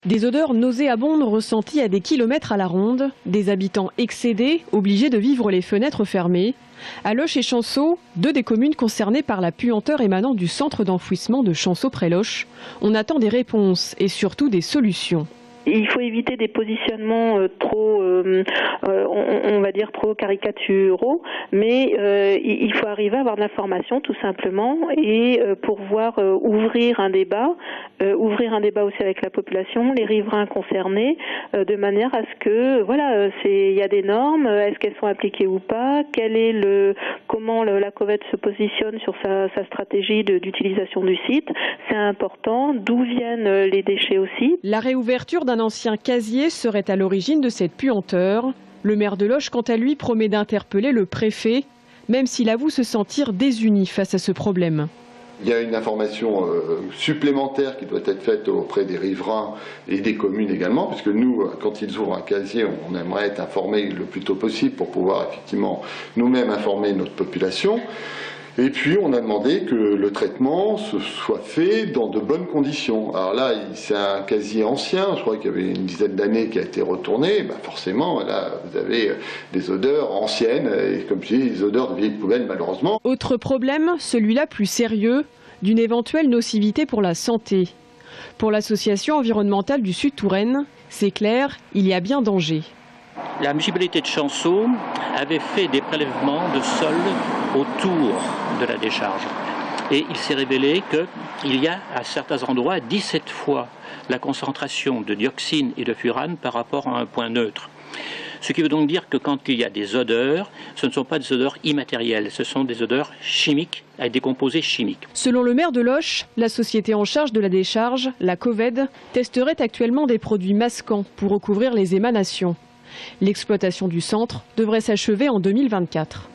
Des odeurs nauséabondes ressenties à des kilomètres à la ronde, des habitants excédés, obligés de vivre les fenêtres fermées. À Loches et Chanceaux, deux des communes concernées par la puanteur émanant du centre d'enfouissement de Chanceaux-près-Loches, on attend des réponses et surtout des solutions. Il faut éviter des positionnements trop, on va dire trop caricaturaux, mais il faut arriver à avoir de l'information tout simplement et pouvoir ouvrir un débat aussi avec la population, les riverains concernés, de manière à ce que voilà, il y a des normes, est-ce qu'elles sont appliquées ou pas, comment la COVED se positionne sur sa stratégie d'utilisation du site, c'est important, d'où viennent les déchets aussi. La réouverture d'un ancien casier serait à l'origine de cette puanteur. Le maire de Loches, quant à lui, promet d'interpeller le préfet, même s'il avoue se sentir désuni face à ce problème. Il y a une information supplémentaire qui doit être faite auprès des riverains et des communes également, puisque nous, quand ils ouvrent un casier, on aimerait être informés le plus tôt possible pour pouvoir effectivement nous-mêmes informer notre population. Et puis on a demandé que le traitement se soit fait dans de bonnes conditions. Alors là, c'est un casier ancien, je crois qu'il y avait une dizaine d'années qui a été retourné. Forcément, là, vous avez des odeurs anciennes, et comme je dis, des odeurs de vieilles poubelles malheureusement. Autre problème, celui-là plus sérieux, d'une éventuelle nocivité pour la santé. Pour l'association environnementale du Sud-Touraine, c'est clair, il y a bien danger. La municipalité de Chanceaux avait fait des prélèvements de sol autour de la décharge. Et il s'est révélé qu'il y a à certains endroits 17 fois la concentration de dioxine et de furane par rapport à un point neutre. Ce qui veut donc dire que quand il y a des odeurs, ce ne sont pas des odeurs immatérielles, ce sont des odeurs chimiques, avec des composés chimiques. Selon le maire de Loches, la société en charge de la décharge, la COVED, testerait actuellement des produits masquants pour recouvrir les émanations. L'exploitation du centre devrait s'achever en 2024.